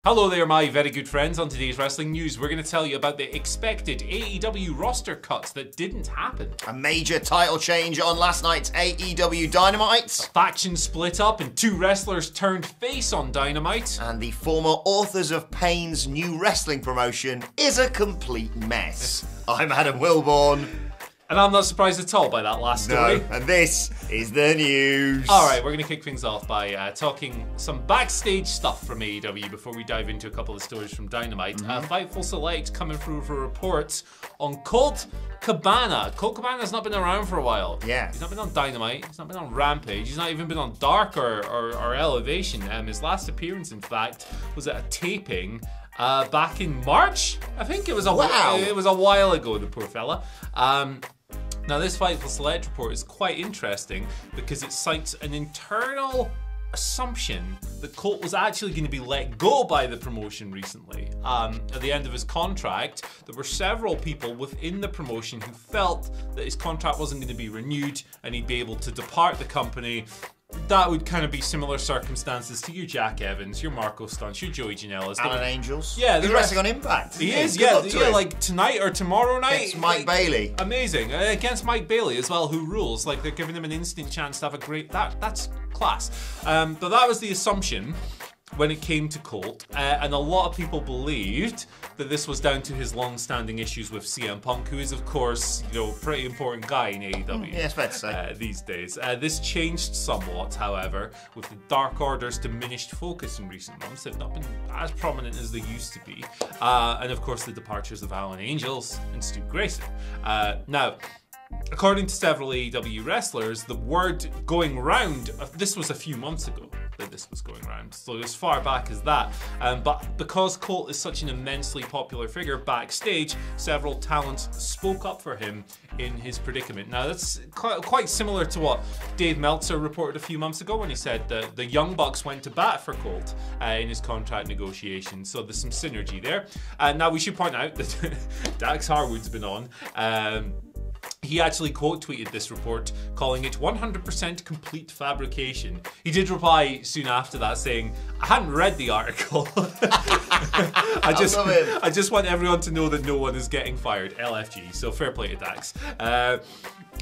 Hello there, my very good friends. On today's wrestling news, we're going to tell you about the expected AEW roster cuts that didn't happen. A major title change on last night's AEW Dynamite. A faction split up and two wrestlers turned face on Dynamite. And the former Authors of Pain's new wrestling promotion is a complete mess. I'm Adam Wilborn. And I'm not surprised at all by that last story. No, and this is the news. Alright, we're going to kick things off by talking some backstage stuff from AEW before we dive into a couple of stories from Dynamite. Fightful Select coming through for reports on Colt Cabana. Colt Cabana's not been around for a while. Yeah. He's not been on Dynamite, he's not been on Rampage, he's not even been on Dark or Elevation. His last appearance, in fact, was at a taping back in March. I think it was a while ago, the poor fella. Now, this Fightful Select report is quite interesting because it cites an internal assumption that Colt was actually going to be let go by the promotion recently. At the end of his contract, there were several people within the promotion who felt that his contract wasn't going to be renewed and he'd be able to depart the company. That would kind of be similar circumstances to your Jack Evans, your Marco Stuntz, your Joey Janela's. Alan Angels. Yeah, he's wrestling on Impact. He is, yeah, like tonight or tomorrow night. It's Mike Bailey. Amazing. Against Mike Bailey as well, who rules. Like, they're giving him an instant chance to have a great... That's class. But that was the assumption when it came to Colt, and a lot of people believed that this was down to his long-standing issues with CM Punk, who is, of course, you know, pretty important guy in AEW. Yeah, it's fair to say. These days. This changed somewhat, however, with the Dark Order's diminished focus in recent months. They've not been as prominent as they used to be. And, of course, the departures of Alan Angels and Stu Grayson. Now, according to several AEW wrestlers, the word going round, this was a few months ago that this was going around, so as far back as that. But because Colt is such an immensely popular figure backstage, several talents spoke up for him in his predicament. Now, that's quite similar to what Dave Meltzer reported a few months ago when he said that the Young Bucks went to bat for Colt in his contract negotiations, so there's some synergy there. Now, we should point out that Dax Harwood's been on. He actually quote tweeted this report, calling it 100% complete fabrication. He did reply soon after that saying, I hadn't read the article. I just want everyone to know that no one is getting fired. LFG. So fair play to Dax.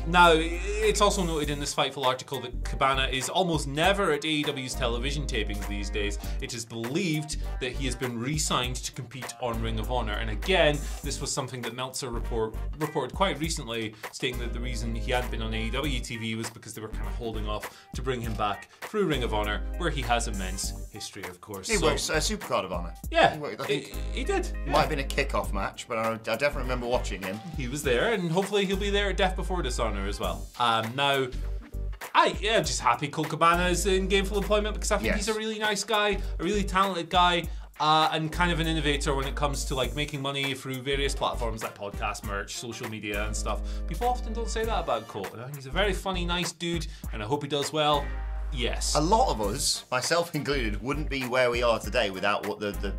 Now, it's also noted in this Fightful article that Cabana is almost never at AEW's television tapings these days. It is believed that he has been re-signed to compete on Ring of Honor. And again, this was something that Meltzer reported quite recently, stating that the reason he hadn't been on AEW TV was because they were kind of holding off to bring him back through Ring of Honor, where he has immense history, of course. He works a Supercard of Honor. Yeah, he did. Yeah. Might have been a kickoff match, but I definitely remember watching him. He was there, and hopefully he'll be there at Death Before Dishonor as well. Now, I'm just happy Colt Cabana is in gainful employment because I think he's a really nice guy, a really talented guy, and kind of an innovator when it comes to like making money through various platforms like podcast merch, social media and stuff. People often don't say that about Colt. I think he's a very funny, nice dude, and I hope he does well. Yes. A lot of us, myself included, wouldn't be where we are today without what the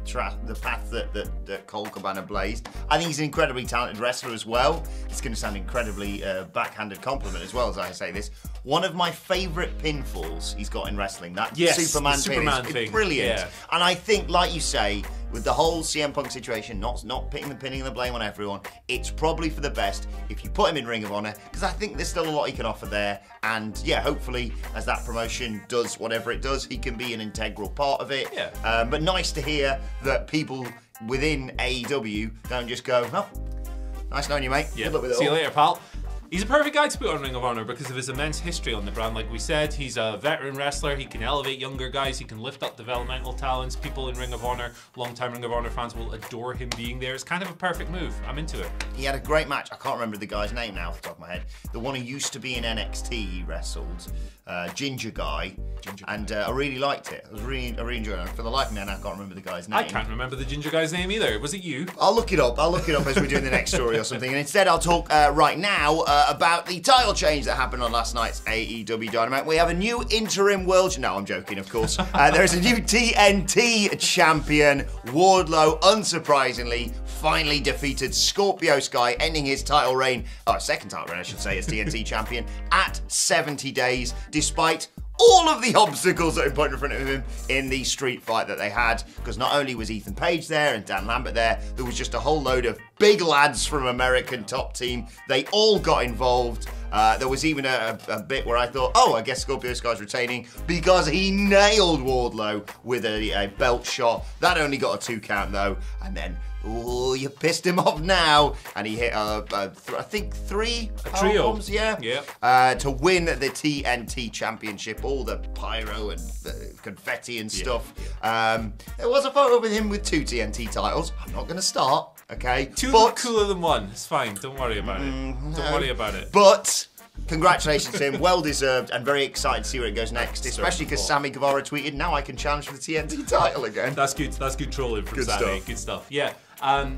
path that Colt Cabana blazed. I think he's an incredibly talented wrestler as well. It's going to sound incredibly backhanded compliment as well as I say this. One of my favourite pinfalls he's got in wrestling, that Superman pin is brilliant. Yeah. And I think, like you say, with the whole CM Punk situation, not pinning the blame on everyone, it's probably for the best if you put him in Ring of Honor, because I think there's still a lot he can offer there. And yeah, hopefully, as that promotion does whatever it does, he can be an integral part of it. Yeah. But nice to hear that people within AEW don't just go, oh, nice knowing you, mate. Yeah. Good luck with it See all. you later, pal. He's a perfect guy to put on Ring of Honor because of his immense history on the brand. Like we said, he's a veteran wrestler. He can elevate younger guys. He can lift up developmental talents. People in Ring of Honor, long-time Ring of Honor fans will adore him being there. It's kind of a perfect move. I'm into it. He had a great match. I can't remember the guy's name now off the top of my head. The one who used to be in NXT, he wrestled. Ginger guy. And I really liked it. I really enjoyed it. For the life of me, I can't remember the guy's name. I can't remember the ginger guy's name either. Was it you? I'll look it up. As we're doing the next story or something. And instead, I'll talk right now about the title change that happened on last night's AEW Dynamite. We have a new interim world... No, I'm joking, of course. There's a new TNT champion. Wardlow, unsurprisingly, finally defeated Scorpio Sky, ending his title reign, second title reign, I should say, as TNT champion at 70 days, despite all of the obstacles that were put in front of him in the street fight that they had, because not only was Ethan Page there and Dan Lambert there was just a whole load of big lads from American Top Team. They all got involved. There was even a bit where I thought, oh, I guess Scorpio Sky's retaining because he nailed Wardlow with a belt shot. That only got a 2 count though, and then oh, you pissed him off now, and he hit I think 3 trio bombs, yeah, to win the TNT Championship. All the pyro and confetti and stuff. There was a photo with him with 2 TNT titles. I'm not going to start. Okay, 2 look cooler than 1. It's fine. Don't worry about it. Don't worry about it. But congratulations to him. Well deserved, and very excited to see where it goes next. Especially because Sammy Guevara tweeted, "Now I can challenge for the TNT title again." That's good. That's good trolling from Sammy. Good stuff. Yeah.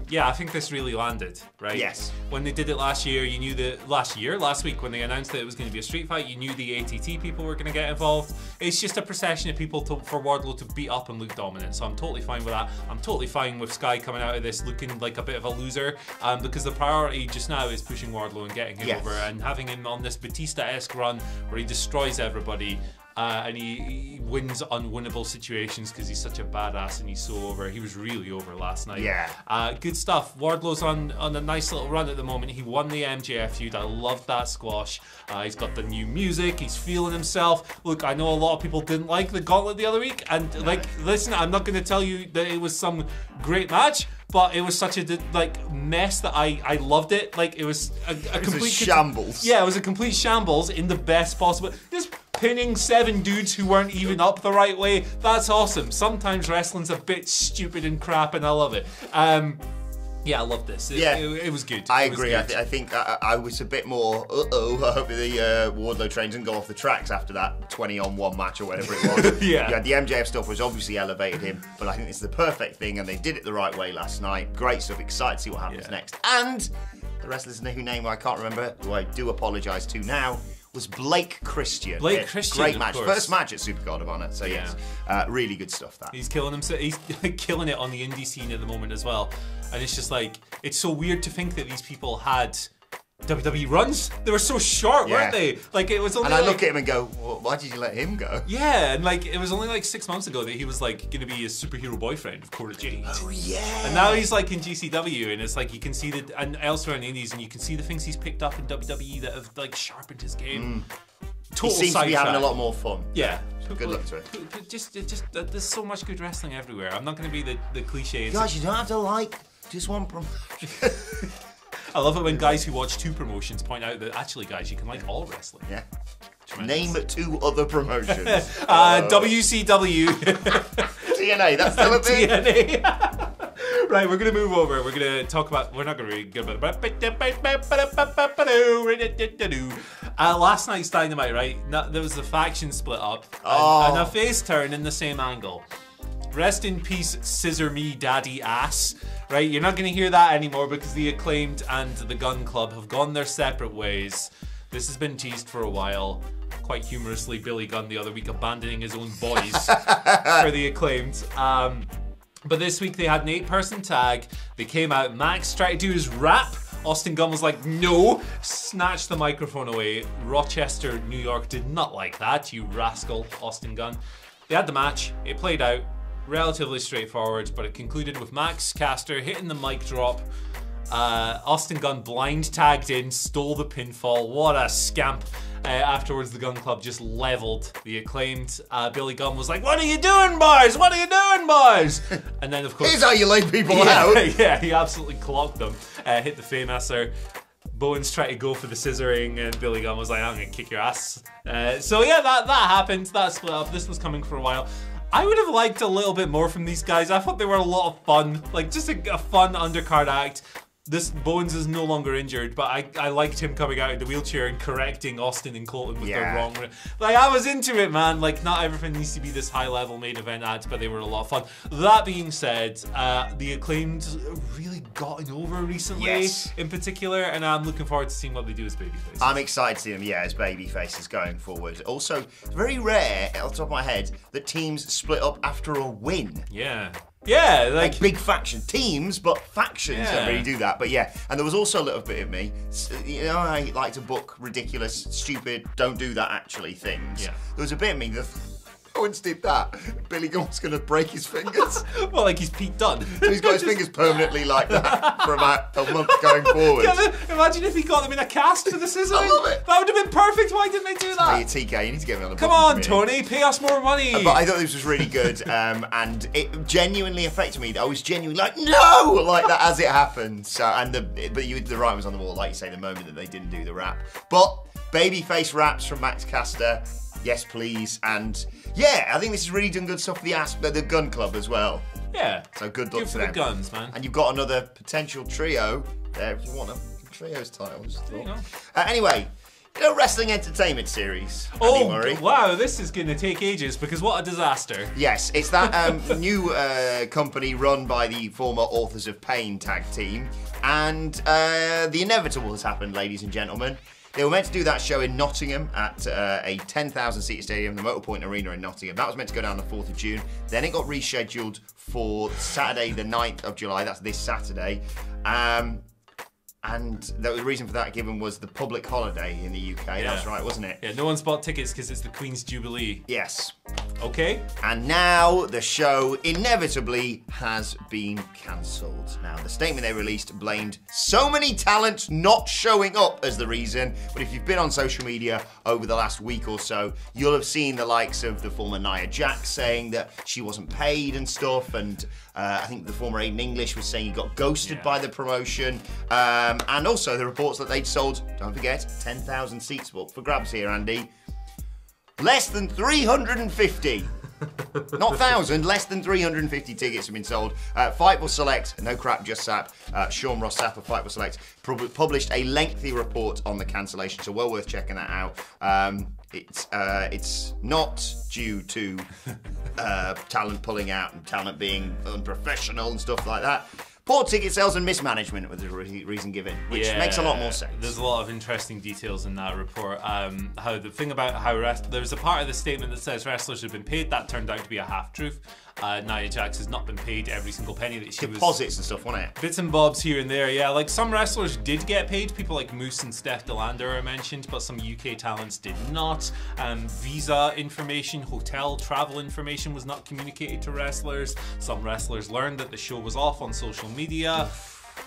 Yeah, I think this really landed, right? Yes. When they did it last year, you knew that last week when they announced that it was going to be a street fight, you knew the ATT people were going to get involved. It's just a procession of people for Wardlow to beat up and look dominant, so I'm totally fine with that. I'm totally fine with Sky coming out of this looking like a bit of a loser, because the priority just now is pushing Wardlow and getting him over and having him on this Batista-esque run where he destroys everybody. And he wins unwinnable situations because he's such a badass and he's so over. He was really over last night. Yeah. Good stuff. Wardlow's on a nice little run at the moment. He won the MJF feud. I loved that squash. He's got the new music. He's feeling himself. Look, I know a lot of people didn't like the gauntlet the other week. And listen, I'm not going to tell you that it was some great match, but it was such a mess that I loved it. Like it was a complete shambles. Yeah, it was a complete shambles in the best possible. Just pinning 7 dudes who weren't even up the right way. That's awesome. Sometimes wrestling's a bit stupid and crap, and I love it. Yeah, I love this. It was good. I agree. I think I was a bit more, I hope the Wardlow train didn't go off the tracks after that 20-on-1 match or whatever it was. Yeah, the MJF stuff was obviously elevated him, but I think it's the perfect thing, and they did it the right way last night. Great stuff. Excited to see what happens next. And the wrestler's whose name I can't remember, who I do apologise to now, was Blake Christian. Blake Christian, great match. First match at Supercard of Honor, so yes, really good stuff. That he's killing himself. He's killing it on the indie scene at the moment as well. And it's just like, it's so weird to think that these people had WWE runs. They were so short, weren't they? Like it was only. And I look at him and go, well, why did you let him go? Yeah, and like it was only like 6 months ago that he was like going to be a superhero boyfriend of Cora Jade. Oh yeah. And now he's like in GCW, and it's like you can see and elsewhere in the indies, and you can see the things he's picked up in WWE that have like sharpened his game. He seems to be having a lot more fun. Yeah. Good luck to it. Just there's so much good wrestling everywhere. I'm not going to be the cliche. Guys, you don't have to like just one promotion. I love it when guys who watch 2 promotions point out that actually, guys, you can like all wrestling. Yeah. Tremendous. Name 2 other promotions. WCW. TNA, that's still a thing. TNA. Right, we're going to move over. We're going to talk about... We're not going to read... Last night's Dynamite, right? There was a faction split up. And a face turn in the same angle. Rest in peace, scissor me daddy ass. Right, you're not going to hear that anymore because the Acclaimed and the Gun Club have gone their separate ways. This has been teased for a while. Quite humorously, Billy Gunn the other week abandoning his own boys for the Acclaimed. But this week they had an 8-person tag. They came out. Max tried to do his rap. Austin Gunn was like, no. Snatched the microphone away. Rochester, New York did not like that, you rascal, Austin Gunn. They had the match. It played out. Relatively straightforward, but it concluded with Max Caster hitting the mic drop. Austin Gunn blind tagged in, stole the pinfall. What a scamp. Afterwards, the Gun Club just leveled the Acclaimed. Billy Gunn was like, what are you doing, boys? What are you doing, boys? And then, of course... Here's how you lay people out. Yeah, he absolutely clocked them. Hit the Famouser. Bowens tried to go for the scissoring, and Billy Gunn was like, I'm going to kick your ass. So yeah, that happened. That split up. This was coming for a while. I would have liked a little bit more from these guys. I thought they were a lot of fun. Like, just a fun undercard act. This Bowens is no longer injured, but I liked him coming out of the wheelchair and correcting Austin and Colton with their wrong... Like, I was into it, man. Like, not everything needs to be this high-level main event act, but they were a lot of fun. That being said, the Acclaimed really gotten over recently, in particular, and I'm looking forward to seeing what they do as babyfaces. I'm excited to see them, as babyfaces going forward. Also, very rare, off the top of my head, that teams split up after a win. Yeah. Yeah, like big faction teams, but factions don't really do that. But yeah, and there was also a little bit of me. You know, I like to book ridiculous, stupid, don't do that actually things. Yeah. There was a bit of me that once did that. Billy Gunn's going to break his fingers. Well, like he's Pete Dunne. So he's got his fingers permanently like that for about a month going forward. Yeah, imagine if he got them in a cast for the scissoring. I love it. That would have been perfect. Why didn't they do that? Hey, TK, you need to get me on the Come on, Tony, pay us more money. But I thought this was really good, and it genuinely affected me. I was genuinely like, no, like that as it happened. So, and the writing was on the wall, like you say, the moment that they didn't do the rap. But babyface raps from Max Caster, yes please, and yeah, I think this has really done good stuff for the Gun Club as well. Yeah. So good luck for to the them. guns, man. And you've got another potential trio there if you want them. Trios titles. There you go. Anyway. You know, Wrestling Entertainment Series. Oh, Murray. Wow, this is going to take ages because what a disaster. Yes, it's that new company run by the former Authors of Pain tag team. And the inevitable has happened, ladies and gentlemen. They were meant to do that show in Nottingham at a 10,000-seater stadium, the Motorpoint Arena in Nottingham. That was meant to go down the 4th of June. Then it got rescheduled for Saturday, the 9th of July. That's this Saturday. And the reason for that given was the public holiday in the UK. Yeah. That's right, wasn't it? Yeah, no one's bought tickets because it's the Queen's Jubilee. Yes. Okay. And now the show inevitably has been cancelled. Now, the statement they released blamed so many talents not showing up as the reason. But if you've been on social media over the last week or so, you'll have seen the likes of the former Nia Jax saying that she wasn't paid and stuff. And I think the former Aiden English was saying he got ghosted by the promotion. And also the reports that they'd sold, don't forget, 10,000 seats up for grabs here, Andy. Less than 350. Not 1,000, less than 350 tickets have been sold. Fightful Select, no crap, just sap. Sean Ross Sapp of Fightful Select published a lengthy report on the cancellation, so well worth checking that out. It's not due to talent pulling out and talent being unprofessional and stuff like that. Poor ticket sales and mismanagement was the reason given, which makes a lot more sense. There's a lot of interesting details in that report. How the thing about how there's a part of the statement that says wrestlers have been paid. That turned out to be a half-truth. Nia Jax has not been paid every single penny that she deposits and stuff, wasn't it? Bits and bobs here and there, yeah. Like some wrestlers did get paid. People like Moose and Steph Delander are mentioned, but some UK talents did not. Visa information, hotel travel information was not communicated to wrestlers. Some wrestlers learned that the show was off on social media.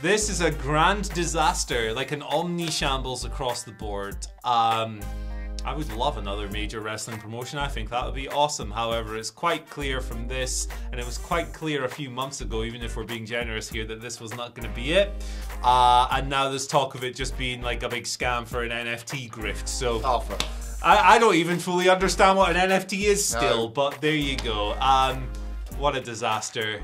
This is a grand disaster, like an omni-shambles across the board. I would love another major wrestling promotion. I think that would be awesome. However, it's quite clear from this, and it was quite clear a few months ago, even if we're being generous here, that this was not going to be it. And now there's talk of it just being like a big scam for an NFT grift. So I don't even fully understand what an NFT is still, but there you go. What a disaster.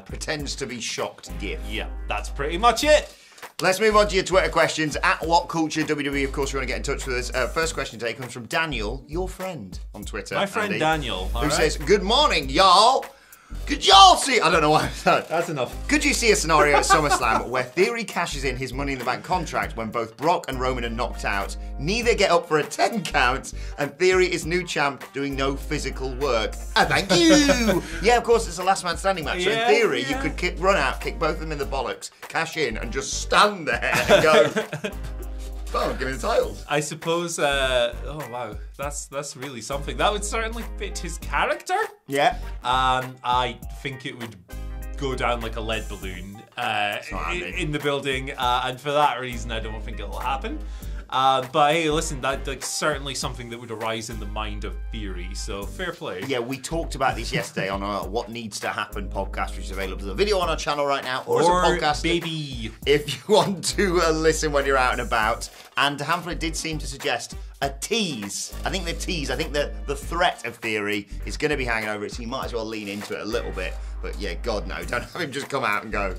Pretends to be shocked GIF. Yeah, that's pretty much it. Let's move on to your Twitter questions. At WhatCulture WWE, of course, you want to get in touch with us. First question today comes from Daniel, your friend, on Twitter. My friend Andy, Daniel. Who says, good morning, y'all. Could y'all see... I don't know why. That's enough. Could you see a scenario at SummerSlam where Theory cashes in his Money in the Bank contract when both Brock and Roman are knocked out, neither get up for a 10 count, and Theory is new champ doing no physical work? Thank you! Yeah, of course, it's a last man standing match. So in theory, you could run out, kick both of them in the bollocks, cash in, and just stand there and go... Oh, give me the titles. I suppose, oh wow, that's really something. That would certainly fit his character. Yeah. I think it would go down like a lead balloon in the building, and for that reason I don't think it'll happen. But hey, listen, that's certainly something that would arise in the mind of Theory, so fair play. Yeah, we talked about this yesterday on our What Needs to Happen podcast, which is available as a video on our channel right now, or as a podcast. Baby. If you want to listen when you're out and about. And Hamflet did seem to suggest a tease. I think the threat of Theory is going to be hanging over it, so you might as well lean into it a little bit. But yeah, God no, don't have him just come out and go,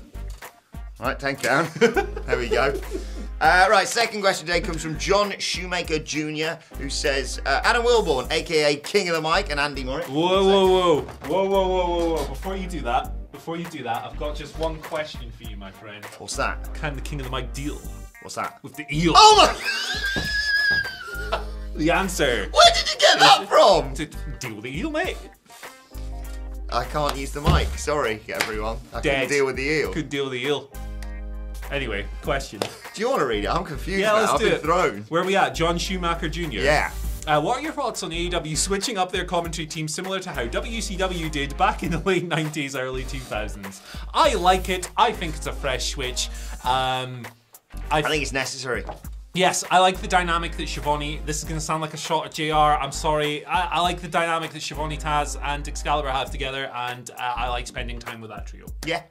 right, 10 count. There we go. Right, second question today comes from John Shoemaker Jr., who says, Adam Wilborn, aka King of the Mic, and Andy Murray. Whoa. Before you do that, I've got just one question for you, my friend. What's that? Can the King of the Mic deal? What's that? With the eel. Oh my... The answer. Where did you get that from? To deal with the eel, mate. I can't use the mic. Sorry, everyone. I couldn't deal with the eel. Couldn't deal with the eel. Anyway, question. Do you want to read it? I'm confused Yeah, now. let's do I've it. been thrown. Where are we at? John Schumacher Jr. Yeah. What are your thoughts on AEW switching up their commentary team similar to how WCW did back in the late 90s, early 2000s? I like it. I think it's a fresh switch. I think it's necessary. Yes, I like the dynamic that Schiavone, this is going to sound like a shot at JR, I'm sorry. I like the dynamic that Schiavone, Taz and Excalibur have together, and I like spending time with that trio. Yeah,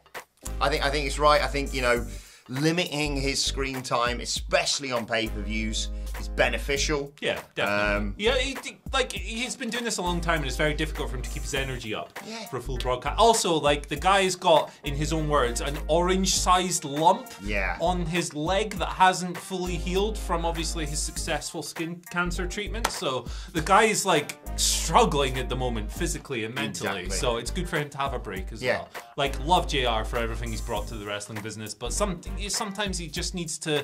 I think it's right. I think, you know, limiting his screen time, especially on pay-per-views, is beneficial. Yeah, definitely. Yeah, he's been doing this a long time, and it's very difficult for him to keep his energy up for a full broadcast. Also, like, the guy's got, in his own words, an orange-sized lump on his leg that hasn't fully healed from, obviously, his successful skin cancer treatment. So the guy is, like, struggling at the moment, physically and mentally. Exactly. So it's good for him to have a break as well. Like, love JR for everything he's brought to the wrestling business, but sometimes he just needs to,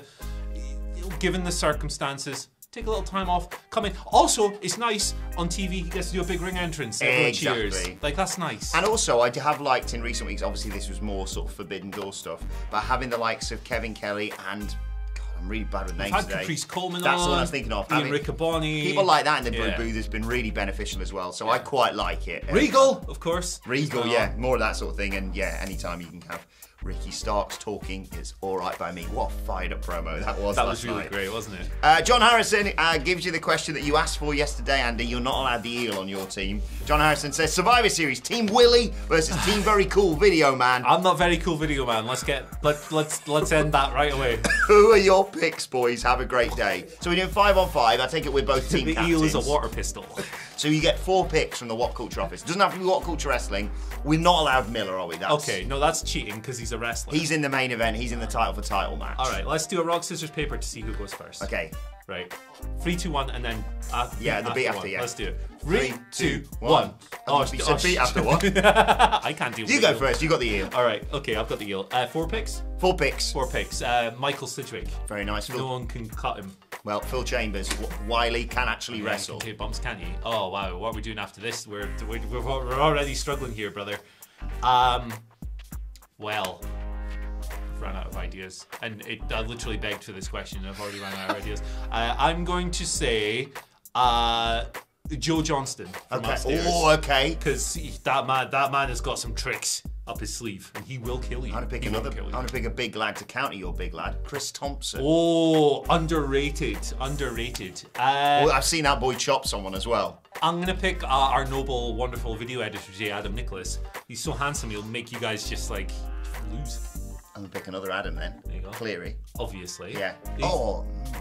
given the circumstances, take a little time off, come in. Also, it's nice on TV, he gets to do a big ring entrance. Everyone cheers. Like, that's nice. And also, I have liked in recent weeks, obviously this was more sort of Forbidden Door stuff, but having the likes of Kevin Kelly and, God, I'm really bad with names today. Caprice Coleman That's on, what I was thinking of. Ian Riccaboni. People like that in the Blue Booth has been really beneficial as well, so I quite like it. Regal, of course. Regal, yeah, more of that sort of thing, and yeah, anytime you can have Ricky Starks talking is all right by me. What a fired up promo that was. That was really great, wasn't it? John Harrison gives you the question that you asked for yesterday, Andy. You're not allowed the eel on your team. John Harrison says, Survivor Series, Team Willie versus Team Very Cool Video Man. I'm not Very Cool Video Man. Let's end that right away. Who are your picks, boys? Have a great day. So we're doing 5-on-5. I take it we're both team captains. The eel is a water pistol. So you get 4 picks from the WhatCulture office. It doesn't have to be WhatCulture Wrestling. We're not allowed Miller, are we? Okay, no, that's cheating because he's a wrestler. He's in the main event. He's in the title for title match. All right, let's do a rock, scissors, paper to see who goes first. Okay. Right. 3, 2, 1, and then the beat after, yeah. Let's do it. 3, 2, 1. Oh, you said beat after what? I can't deal with You go first. You got the eel. All right. Okay, I've got the eel. 4 picks? 4 picks. 4 picks. Michael Sidgwick. Very nice. No one can cut him. Well, Phil Chambers, Wiley can actually wrestle. He can take bumps, can he? Oh, wow. What are we doing after this? We're already struggling here, brother. Well, I've run out of ideas. And I literally begged for this question. I've already run out of ideas. I'm going to say Joe Johnston from upstairs. Oh, okay. Because that man has got some tricks up his sleeve, and he will kill you. I'm gonna pick a big lad to counter your big lad, Chris Thompson. Oh, underrated. Well, I've seen that boy chop someone as well. I'm gonna pick our noble, wonderful video editor, J. Adam Nicholas. He's so handsome, he'll make you guys just like lose. I'm gonna pick another Adam then. There you go. Cleary. Obviously. Yeah.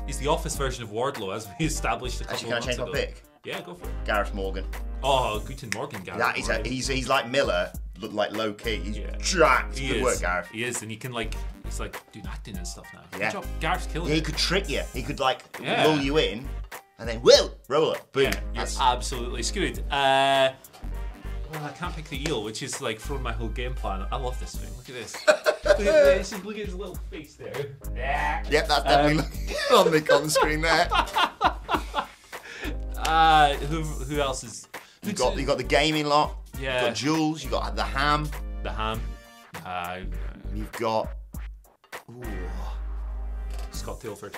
He's the office version of Wardlow, as we established a couple of months ago. Can I change my pick? Yeah, go for it. Gareth Morgan. Oh, Guten Morgen, Gareth. Morgan. He's like Miller, like low key. He's jacked. Good work, Gareth. He is, and he can he's doing acting and stuff now. Yeah. Good job. Gareth's killing it. He could trick you. He could lull you in, and then roll it. Boom. Yeah, you're absolutely screwed. Well, I can't pick the eel, which is throwing my whole game plan. I love this thing. Look at this. Look at this. Look at his little face there. Yep, that's definitely on the screen there. Who else is? You got the gaming lot. Yeah. You got Jules. You got the Ham. The Ham. You've got Scott Tilford.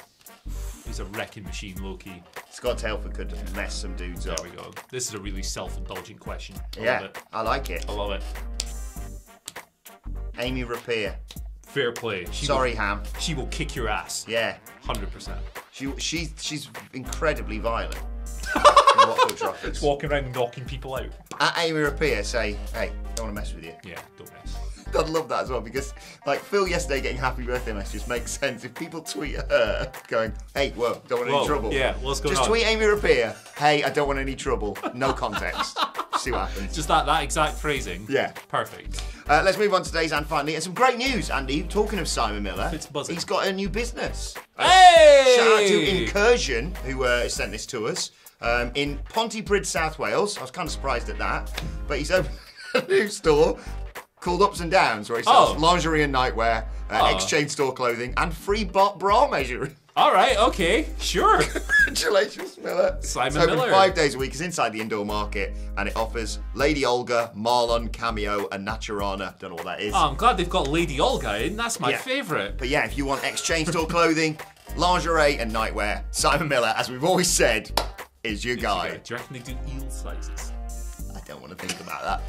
He's a wrecking machine, low-key. Scott Telford could mess some dudes up. There we go. This is a really self-indulgent question. I love it. I like it. I love it. Amy Rapier. Fair play. Ham. She will kick your ass. Yeah. 100%. She's incredibly violent. Just walking around knocking people out. At Amy Rapier, say, hey, don't want to mess with you. Yeah, don't mess. I'd love that as well, because Phil yesterday getting happy birthday messages makes sense. If people tweet at her going, hey, whoa, don't want any trouble. Yeah, what's going on? Just tweet Amy Rapier, hey, I don't want any trouble. No context. See what happens. Just that exact phrasing. Yeah. Perfect. Let's move on to today's and finally. And some great news, Andy. Talking of Simon Miller, it's buzzing. He's got a new business. Hey! Shout out to Incursion, who sent this to us. In Pontypridd, South Wales. I was kind of surprised at that. But he's opened a new store called Ups and Downs, where he sells lingerie and nightwear, exchange store clothing, and free bra measuring. All right, okay, sure. Congratulations, Miller. Simon it's open Miller. 5 days a week. It's inside the indoor market, and it offers Lady Olga, Marlon, Cameo, and Naturana. Don't know what that is. Oh, I'm glad they've got Lady Olga in. That's my Yeah. favourite. But yeah, if you want exchange store clothing, lingerie, and nightwear, Simon Miller, as we've always said, is your guy. Do you reckon they do eel sizes? I don't want to think about that.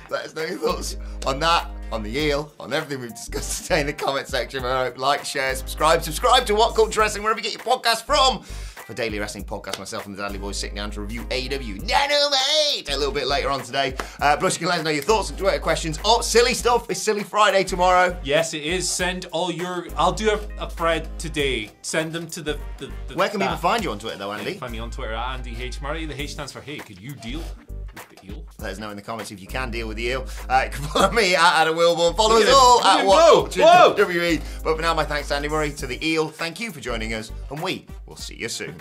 Let us know your thoughts on that, on the eel, on everything we've discussed today in the comment section. Like, share, subscribe to What Culture Wrestling, wherever you get your podcast from. For Daily Wrestling Podcast, myself and the Dudley Boys sitting down to review AEW Dynamite a little bit later on today. Plus, you can let us know your thoughts and Twitter questions. Oh, silly stuff. It's Silly Friday tomorrow. Yes, it is. Send all your... I'll do a thread today. Send them to the Where can people find you on Twitter, though, Andy? Find me on Twitter at Andy H. Murray. The H stands for hey. Could you deal with the eel? Let us know in the comments if you can deal with the eel. You can follow me at Adam Wilborn. Follow us all at WhatCulture WE. But for now, my thanks to Andy Murray, to the eel. Thank you for joining us, and we will see you soon.